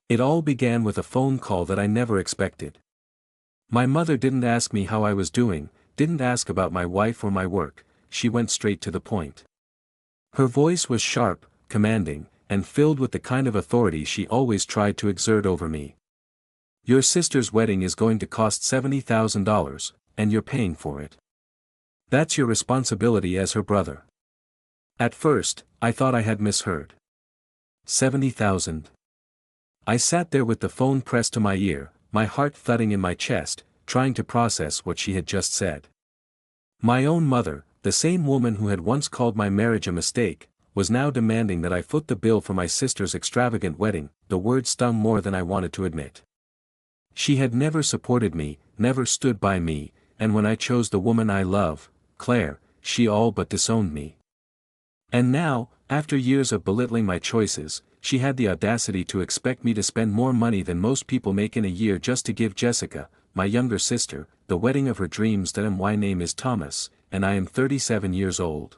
It all began with a phone call that I never expected. My mother didn't ask me how I was doing, didn't ask about my wife or my work, she went straight to the point. Her voice was sharp, commanding, and filled with the kind of authority she always tried to exert over me. "Your sister's wedding is going to cost $70,000, and you're paying for it. That's your responsibility as her brother." At first, I thought I had misheard. 70,000. I sat there with the phone pressed to my ear, my heart thudding in my chest, trying to process what she had just said. My own mother, the same woman who had once called my marriage a mistake, was now demanding that I foot the bill for my sister's extravagant wedding. The word stung more than I wanted to admit. She had never supported me, never stood by me, and when I chose the woman I love, Claire, she all but disowned me. And now, after years of belittling my choices, she had the audacity to expect me to spend more money than most people make in a year just to give Jessica, my younger sister, the wedding of her dreams. That my name is Thomas, and I am 37 years old.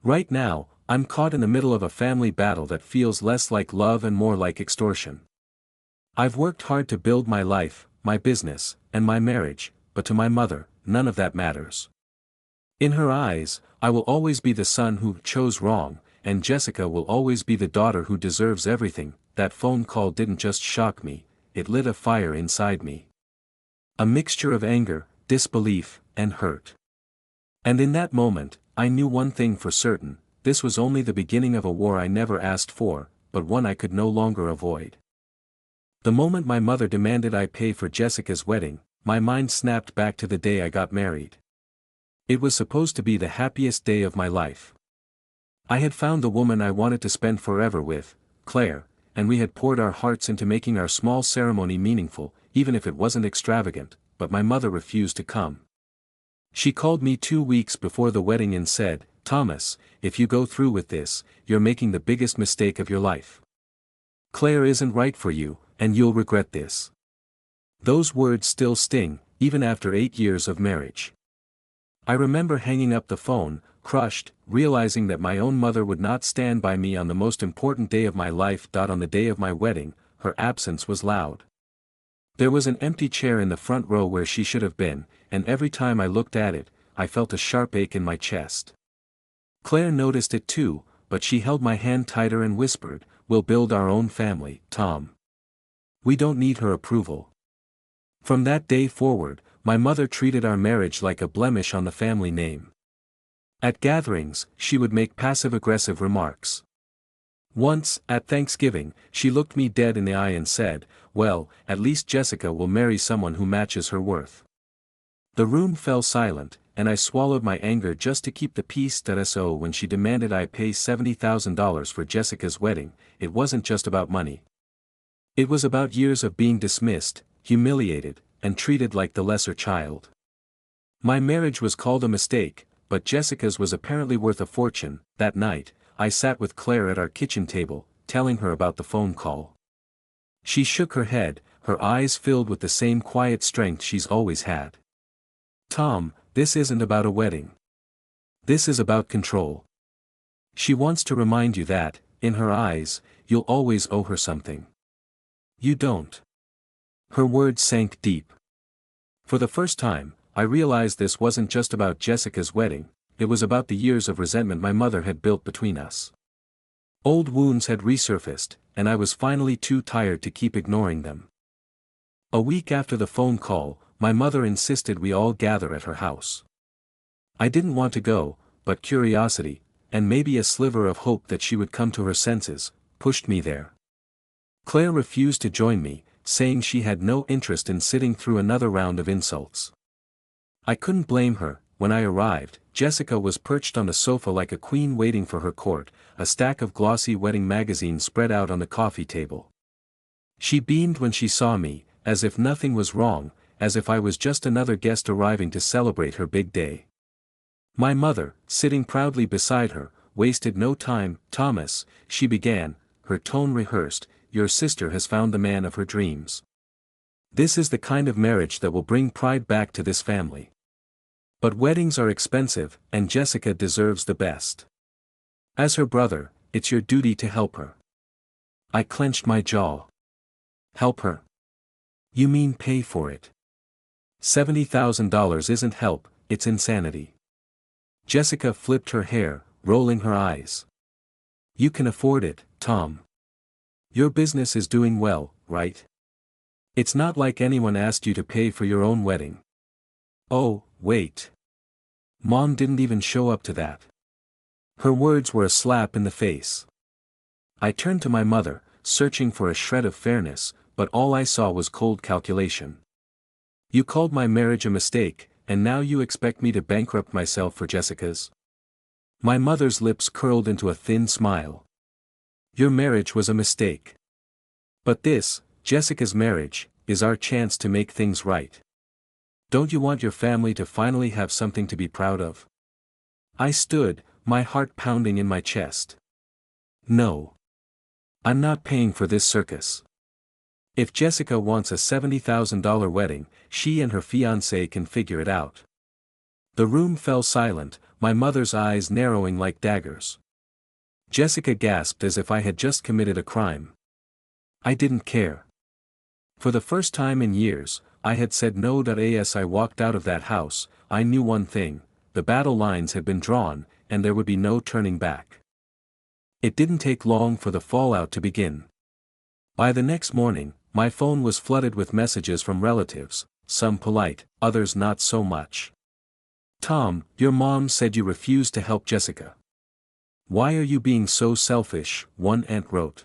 Right now, I'm caught in the middle of a family battle that feels less like love and more like extortion. I've worked hard to build my life, my business, and my marriage, but to my mother, none of that matters. In her eyes, I will always be the son who chose wrong, and Jessica will always be the daughter who deserves everything. That phone call didn't just shock me, it lit a fire inside me. A mixture of anger, disbelief, and hurt. And in that moment, I knew one thing for certain: this was only the beginning of a war I never asked for, but one I could no longer avoid. The moment my mother demanded I pay for Jessica's wedding, my mind snapped back to the day I got married. It was supposed to be the happiest day of my life. I had found the woman I wanted to spend forever with, Claire, and we had poured our hearts into making our small ceremony meaningful, even if it wasn't extravagant. But my mother refused to come. She called me 2 weeks before the wedding and said, "Thomas, if you go through with this, you're making the biggest mistake of your life. Claire isn't right for you, and you'll regret this." Those words still sting, even after 8 years of marriage. I remember hanging up the phone, crushed, realizing that my own mother would not stand by me on the most important day of my life. On the day of my wedding, her absence was loud. There was an empty chair in the front row where she should have been, and every time I looked at it, I felt a sharp ache in my chest. Claire noticed it too, but she held my hand tighter and whispered, "We'll build our own family, Tom. We don't need her approval." From that day forward, my mother treated our marriage like a blemish on the family name. At gatherings, she would make passive-aggressive remarks. Once, at Thanksgiving, she looked me dead in the eye and said, "Well, at least Jessica will marry someone who matches her worth." The room fell silent, and I swallowed my anger just to keep the peace. So when she demanded I pay $70,000 for Jessica's wedding, it wasn't just about money. It was about years of being dismissed, humiliated, and treated like the lesser child. My marriage was called a mistake, but Jessica's was apparently worth a fortune. That night, I sat with Claire at our kitchen table, telling her about the phone call. She shook her head, her eyes filled with the same quiet strength she's always had. "Tom, this isn't about a wedding. This is about control. She wants to remind you that, in her eyes, you'll always owe her something. You don't." Her words sank deep. For the first time, I realized this wasn't just about Jessica's wedding, it was about the years of resentment my mother had built between us. Old wounds had resurfaced, and I was finally too tired to keep ignoring them. A week after the phone call, my mother insisted we all gather at her house. I didn't want to go, but curiosity, and maybe a sliver of hope that she would come to her senses, pushed me there. Claire refused to join me, saying she had no interest in sitting through another round of insults. I couldn't blame her. When I arrived, Jessica was perched on the sofa like a queen waiting for her court, a stack of glossy wedding magazines spread out on the coffee table. She beamed when she saw me, as if nothing was wrong, as if I was just another guest arriving to celebrate her big day. My mother, sitting proudly beside her, wasted no time. "Thomas," she began, her tone rehearsed, "your sister has found the man of her dreams. This is the kind of marriage that will bring pride back to this family. But weddings are expensive, and Jessica deserves the best. As her brother, it's your duty to help her." I clenched my jaw. Help her? You mean pay for it? $70,000 isn't help, it's insanity. Jessica flipped her hair, rolling her eyes. You can afford it, Tom. Your business is doing well, right? It's not like anyone asked you to pay for your own wedding. Oh, wait. Mom didn't even show up to that. Her words were a slap in the face. I turned to my mother, searching for a shred of fairness, but all I saw was cold calculation. You called my marriage a mistake, and now you expect me to bankrupt myself for Jessica's? My mother's lips curled into a thin smile. Your marriage was a mistake. But this, Jessica's marriage, is our chance to make things right. Don't you want your family to finally have something to be proud of? I stood, my heart pounding in my chest. No. I'm not paying for this circus. If Jessica wants a $70,000 wedding, she and her fiancé can figure it out. The room fell silent, my mother's eyes narrowing like daggers. Jessica gasped as if I had just committed a crime. I didn't care. For the first time in years, I had said no. As I walked out of that house, I knew one thing: the battle lines had been drawn, and there would be no turning back. It didn't take long for the fallout to begin. By the next morning, my phone was flooded with messages from relatives, some polite, others not so much. Tom, your mom said you refused to help Jessica. Why are you being so selfish? One aunt wrote.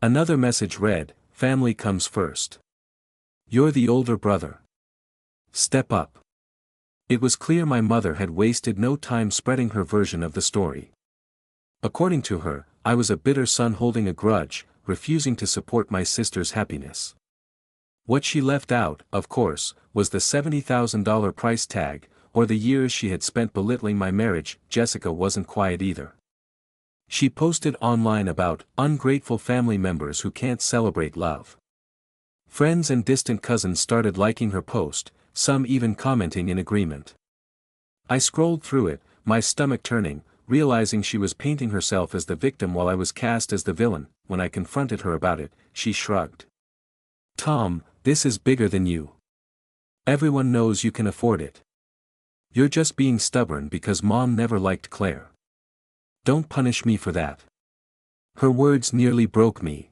Another message read, family comes first. You're the older brother. Step up. It was clear my mother had wasted no time spreading her version of the story. According to her, I was a bitter son holding a grudge, refusing to support my sister's happiness. What she left out, of course, was the $70,000 price tag, or the years she had spent belittling my marriage. Jessica wasn't quiet either. She posted online about ungrateful family members who can't celebrate love. Friends and distant cousins started liking her post, some even commenting in agreement. I scrolled through it, my stomach turning, realizing she was painting herself as the victim while I was cast as the villain. When I confronted her about it, she shrugged. Tom, this is bigger than you. Everyone knows you can afford it. You're just being stubborn because Mom never liked Claire. Don't punish me for that. Her words nearly broke me.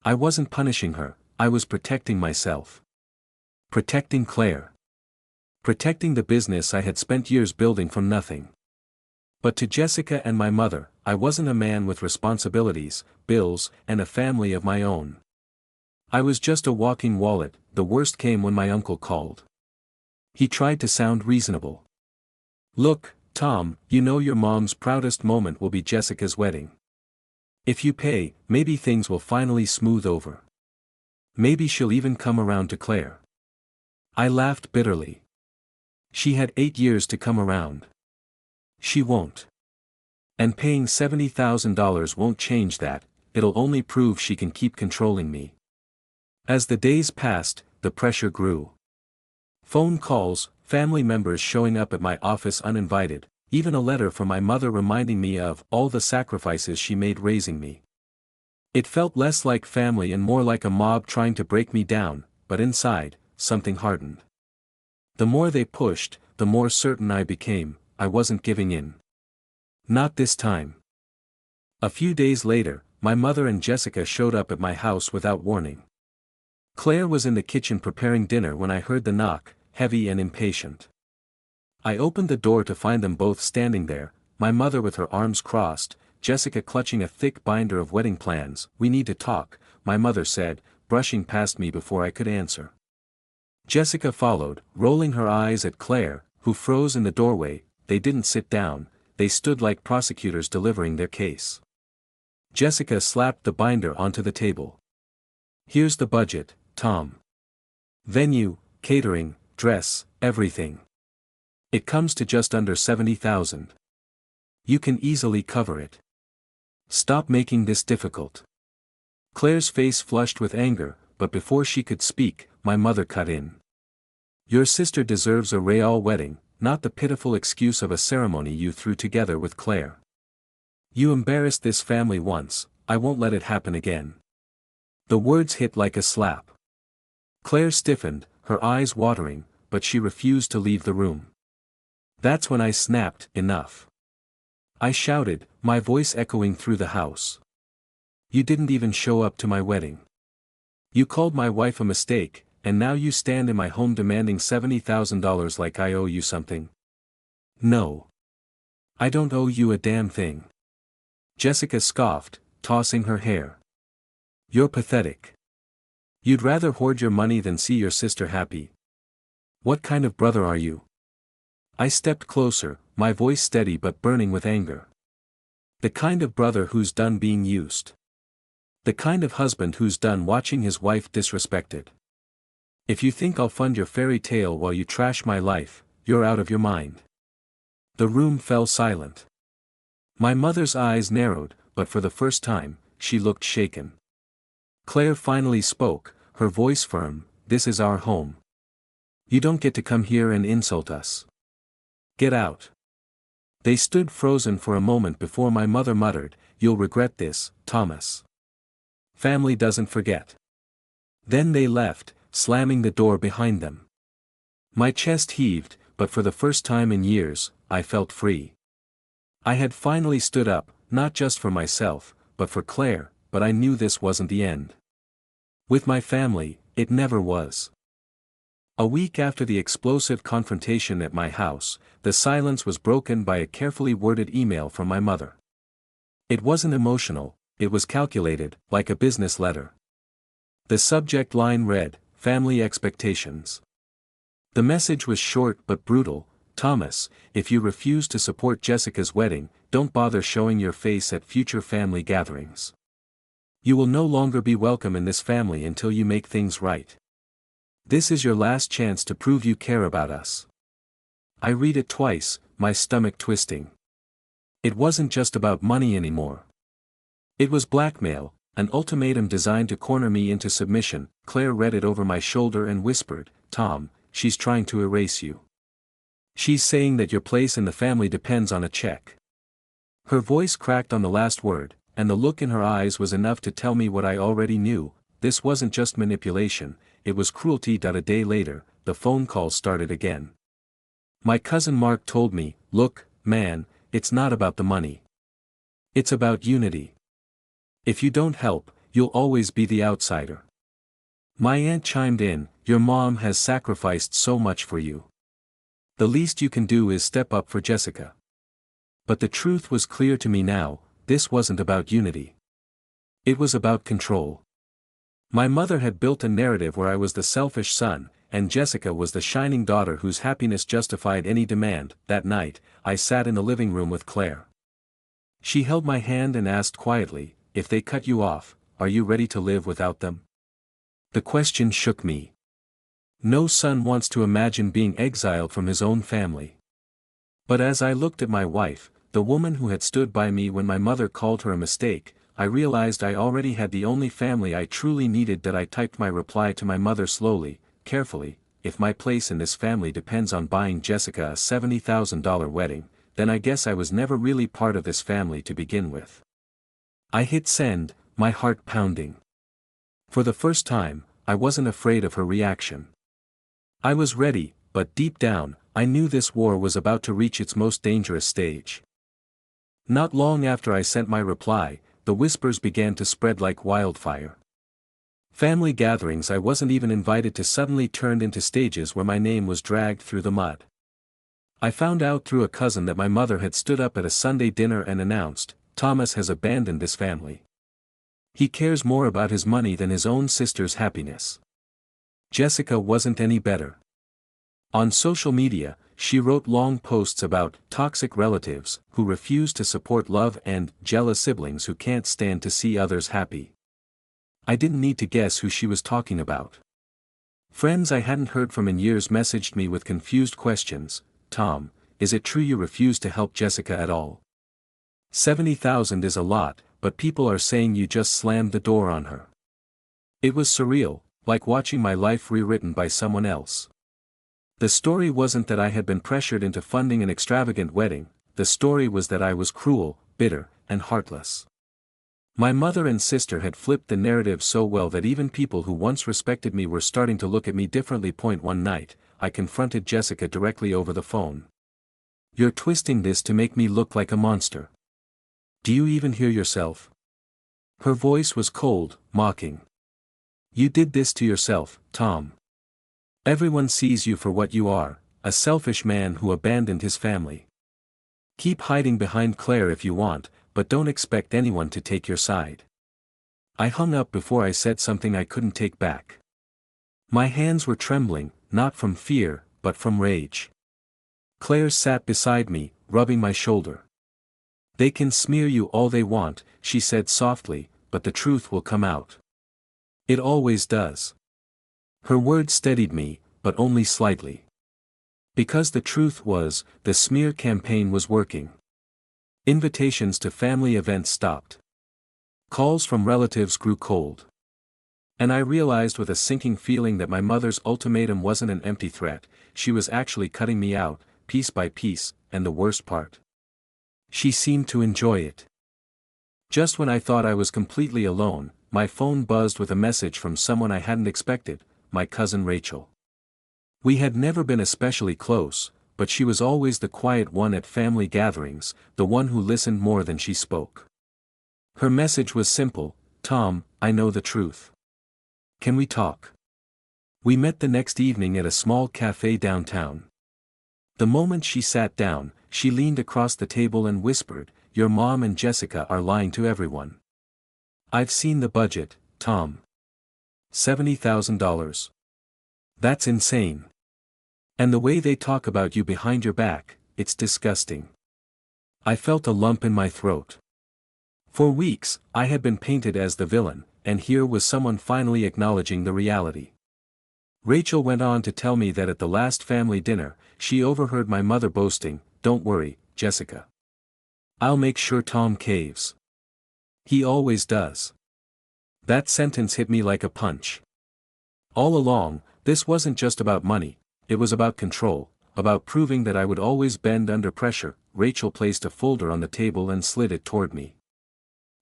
I wasn't punishing her, I was protecting myself. Protecting Claire. Protecting the business I had spent years building from nothing. But to Jessica and my mother, I wasn't a man with responsibilities, bills, and a family of my own. I was just a walking wallet. The worst came when my uncle called. He tried to sound reasonable. Look, Tom, you know your mom's proudest moment will be Jessica's wedding. If you pay, maybe things will finally smooth over. Maybe she'll even come around to Claire. I laughed bitterly. She had 8 years to come around. She won't. And paying $70,000 won't change that, it'll only prove she can keep controlling me. As the days passed, the pressure grew. Phone calls, family members showing up at my office uninvited, even a letter from my mother reminding me of all the sacrifices she made raising me. It felt less like family and more like a mob trying to break me down, but inside, something hardened. The more they pushed, the more certain I became, I wasn't giving in. Not this time. A few days later, my mother and Jessica showed up at my house without warning. Claire was in the kitchen preparing dinner when I heard the knock, heavy and impatient. I opened the door to find them both standing there, my mother with her arms crossed, Jessica clutching a thick binder of wedding plans. We need to talk, my mother said, brushing past me before I could answer. Jessica followed, rolling her eyes at Claire, who froze in the doorway. They didn't sit down, they stood like prosecutors delivering their case. Jessica slapped the binder onto the table. Here's the budget, Tom. Venue, catering, dress, everything. It comes to just under $70,000. You can easily cover it. Stop making this difficult. Claire's face flushed with anger, but before she could speak, my mother cut in. Your sister deserves a royal wedding, not the pitiful excuse of a ceremony you threw together with Claire. You embarrassed this family once, I won't let it happen again. The words hit like a slap. Claire stiffened, her eyes watering, but she refused to leave the room. That's when I snapped, enough. I shouted, my voice echoing through the house. You didn't even show up to my wedding. You called my wife a mistake, and now you stand in my home demanding $70,000 like I owe you something. No. I don't owe you a damn thing. Jessica scoffed, tossing her hair. You're pathetic. You'd rather hoard your money than see your sister happy. What kind of brother are you? I stepped closer, my voice steady but burning with anger. The kind of brother who's done being used. The kind of husband who's done watching his wife disrespected. If you think I'll fund your fairy tale while you trash my life, you're out of your mind. The room fell silent. My mother's eyes narrowed, but for the first time, she looked shaken. Claire finally spoke, her voice firm, this is our home. You don't get to come here and insult us. Get out. They stood frozen for a moment before my mother muttered, you'll regret this, Thomas. Family doesn't forget. Then they left, slamming the door behind them. My chest heaved, but for the first time in years, I felt free. I had finally stood up, not just for myself, but for Claire, but I knew this wasn't the end. With my family, it never was. A week after the explosive confrontation at my house, the silence was broken by a carefully worded email from my mother. It wasn't emotional, it was calculated, like a business letter. The subject line read, Family Expectations. The message was short but brutal, Thomas, if you refuse to support Jessica's wedding, don't bother showing your face at future family gatherings. You will no longer be welcome in this family until you make things right. This is your last chance to prove you care about us. I read it twice, my stomach twisting. It wasn't just about money anymore. It was blackmail, an ultimatum designed to corner me into submission. Claire read it over my shoulder and whispered, Tom, she's trying to erase you. She's saying that your place in the family depends on a check. Her voice cracked on the last word, and the look in her eyes was enough to tell me what I already knew, this wasn't just manipulation, it was cruelty. A day later, the phone call started again. My cousin Mark told me, look, man, it's not about the money. It's about unity. If you don't help, you'll always be the outsider. My aunt chimed in, your mom has sacrificed so much for you. The least you can do is step up for Jessica. But the truth was clear to me now, this wasn't about unity. It was about control. My mother had built a narrative where I was the selfish son, and Jessica was the shining daughter whose happiness justified any demand. That night, I sat in the living room with Claire. She held my hand and asked quietly, if they cut you off, are you ready to live without them? The question shook me. No son wants to imagine being exiled from his own family. But as I looked at my wife, the woman who had stood by me when my mother called her a mistake, I realized I already had the only family I truly needed. I typed my reply to my mother slowly, carefully, if my place in this family depends on buying Jessica a $70,000 wedding, then I guess I was never really part of this family to begin with. I hit send, my heart pounding. For the first time, I wasn't afraid of her reaction. I was ready, but deep down, I knew this war was about to reach its most dangerous stage. Not long after I sent my reply, the whispers began to spread like wildfire. Family gatherings I wasn't even invited to suddenly turned into stages where my name was dragged through the mud. I found out through a cousin that my mother had stood up at a Sunday dinner and announced, Thomas has abandoned this family. He cares more about his money than his own sister's happiness. Jessica wasn't any better. On social media, she wrote long posts about toxic relatives who refuse to support love and jealous siblings who can't stand to see others happy. I didn't need to guess who she was talking about. Friends I hadn't heard from in years messaged me with confused questions. Tom, is it true you refuse to help Jessica at all? 70,000 is a lot, but people are saying you just slammed the door on her. It was surreal, like watching my life rewritten by someone else. The story wasn't that I had been pressured into funding an extravagant wedding, the story was that I was cruel, bitter, and heartless. My mother and sister had flipped the narrative so well that even people who once respected me were starting to look at me differently. One night, I confronted Jessica directly over the phone. "You're twisting this to make me look like a monster. Do you even hear yourself?" Her voice was cold, mocking. "You did this to yourself, Tom. Everyone sees you for what you are, a selfish man who abandoned his family. Keep hiding behind Claire if you want, but don't expect anyone to take your side." I hung up before I said something I couldn't take back. My hands were trembling, not from fear, but from rage. Claire sat beside me, rubbing my shoulder. "They can smear you all they want," she said softly, "but the truth will come out. It always does." Her words steadied me, but only slightly. Because the truth was, the smear campaign was working. Invitations to family events stopped. Calls from relatives grew cold. And I realized with a sinking feeling that my mother's ultimatum wasn't an empty threat, she was actually cutting me out, piece by piece, and the worst part. She seemed to enjoy it. Just when I thought I was completely alone, my phone buzzed with a message from someone I hadn't expected, my cousin Rachel. We had never been especially close, but she was always the quiet one at family gatherings, the one who listened more than she spoke. Her message was simple: "Tom, I know the truth. Can we talk?" We met the next evening at a small cafe downtown. The moment she sat down, she leaned across the table and whispered, "Your mom and Jessica are lying to everyone. I've seen the budget, Tom. $70,000. That's insane. And the way they talk about you behind your back, it's disgusting." I felt a lump in my throat. For weeks, I had been painted as the villain, and here was someone finally acknowledging the reality. Rachel went on to tell me that at the last family dinner, she overheard my mother boasting, "Don't worry, Jessica. I'll make sure Tom caves. He always does." That sentence hit me like a punch. All along, this wasn't just about money, it was about control, about proving that I would always bend under pressure. Rachel placed a folder on the table and slid it toward me.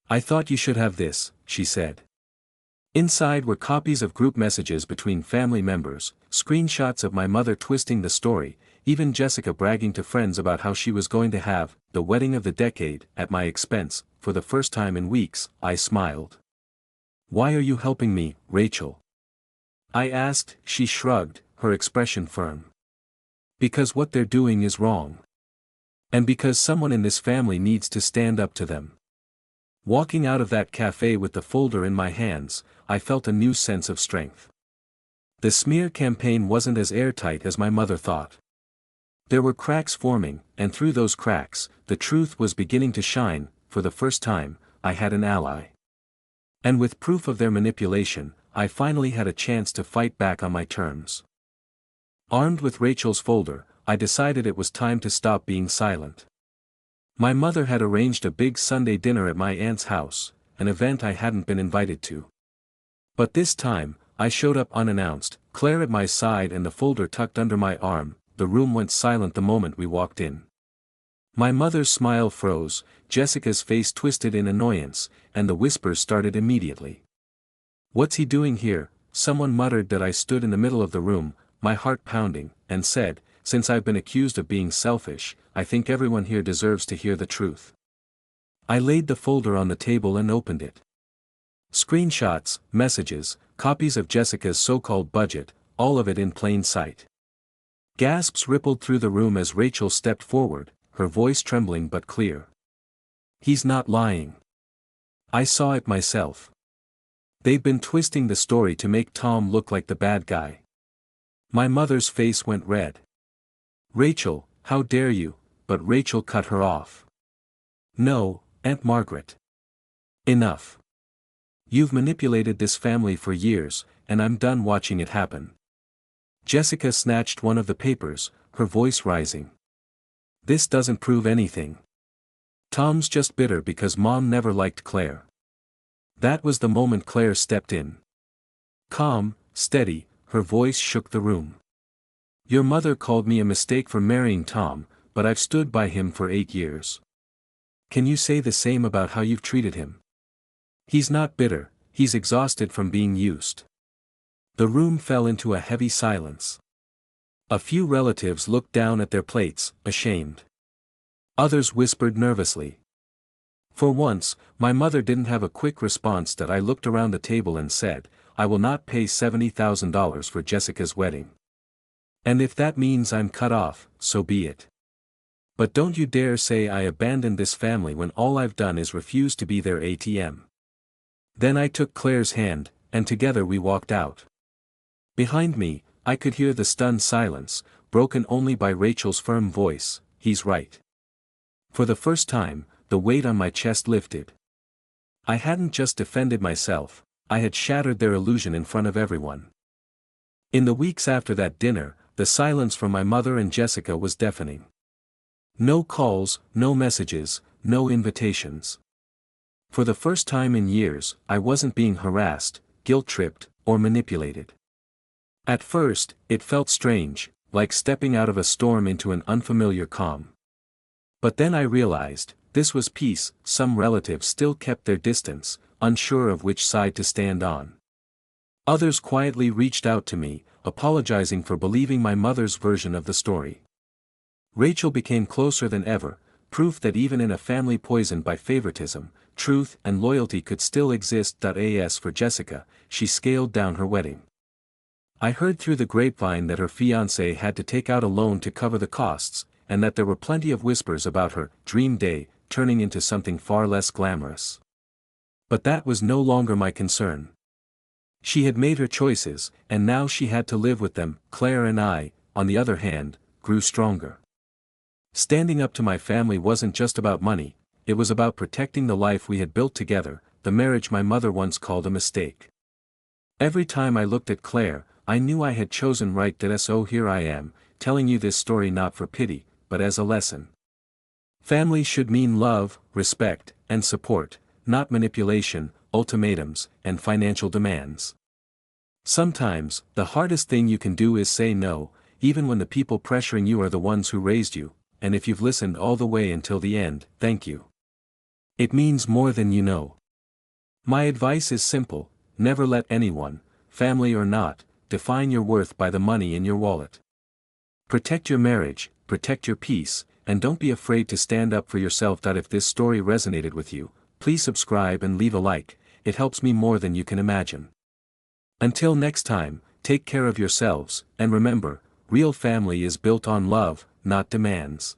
"I thought you should have this," she said. Inside were copies of group messages between family members, screenshots of my mother twisting the story, even Jessica bragging to friends about how she was going to have the wedding of the decade at my expense. For the first time in weeks, I smiled. "Why are you helping me, Rachel?" I asked. She shrugged, her expression firm. "Because what they're doing is wrong. And because someone in this family needs to stand up to them." Walking out of that cafe with the folder in my hands, I felt a new sense of strength. The smear campaign wasn't as airtight as my mother thought. There were cracks forming, and through those cracks, the truth was beginning to shine. For the first time, I had an ally. And with proof of their manipulation, I finally had a chance to fight back on my terms. Armed with Rachel's folder, I decided it was time to stop being silent. My mother had arranged a big Sunday dinner at my aunt's house, an event I hadn't been invited to. But this time, I showed up unannounced, Claire at my side and the folder tucked under my arm. The room went silent the moment we walked in. My mother's smile froze, Jessica's face twisted in annoyance, and the whispers started immediately. "What's he doing here?" Someone muttered that I stood in the middle of the room, my heart pounding, and said, "Since I've been accused of being selfish, I think everyone here deserves to hear the truth." I laid the folder on the table and opened it. Screenshots, messages, copies of Jessica's so-called budget, all of it in plain sight. Gasps rippled through the room as Rachel stepped forward, her voice trembling but clear. "He's not lying. I saw it myself. They've been twisting the story to make Tom look like the bad guy." My mother's face went red. "Rachel, how dare you?" But Rachel cut her off. "No, Aunt Margaret. Enough. You've manipulated this family for years, and I'm done watching it happen." Jessica snatched one of the papers, her voice rising. "This doesn't prove anything. Tom's just bitter because Mom never liked Claire." That was the moment Claire stepped in. Calm, steady, her voice shook the room. "Your mother called me a mistake for marrying Tom, but I've stood by him for 8 years. Can you say the same about how you've treated him?" He's not bitter, he's exhausted from being used. The room fell into a heavy silence. A few relatives looked down at their plates, ashamed. Others whispered nervously. For once, my mother didn't have a quick response that I looked around the table and said, "I will not pay $70,000 for Jessica's wedding. And if that means I'm cut off, so be it. But don't you dare say I abandoned this family when all I've done is refuse to be their ATM." Then I took Claire's hand, and together we walked out. Behind me, I could hear the stunned silence, broken only by Rachel's firm voice, "He's right." For the first time, the weight on my chest lifted. I hadn't just defended myself, I had shattered their illusion in front of everyone. In the weeks after that dinner, the silence from my mother and Jessica was deafening. No calls, no messages, no invitations. For the first time in years, I wasn't being harassed, guilt-tripped, or manipulated. At first, it felt strange, like stepping out of a storm into an unfamiliar calm. But then I realized, this was peace. Some relatives still kept their distance, unsure of which side to stand on. Others quietly reached out to me, apologizing for believing my mother's version of the story. Rachel became closer than ever, proof that even in a family poisoned by favoritism, truth and loyalty could still exist. As for Jessica, she scaled down her wedding. I heard through the grapevine that her fiancé had to take out a loan to cover the costs, and that there were plenty of whispers about her dream day turning into something far less glamorous. But that was no longer my concern. She had made her choices, and now she had to live with them. Claire and I, on the other hand, grew stronger. Standing up to my family wasn't just about money, it was about protecting the life we had built together, the marriage my mother once called a mistake. Every time I looked at Claire, I knew I had chosen right. So here I am, telling you this story not for pity, but as a lesson. Family should mean love, respect, and support, not manipulation, ultimatums, and financial demands. Sometimes, the hardest thing you can do is say no, even when the people pressuring you are the ones who raised you, and if you've listened all the way until the end, thank you. It means more than you know. My advice is simple: never let anyone, family or not, define your worth by the money in your wallet. Protect your marriage, protect your peace, and don't be afraid to stand up for yourself. If this story resonated with you, please subscribe and leave a like, it helps me more than you can imagine. Until next time, take care of yourselves, and remember, real family is built on love, not demands.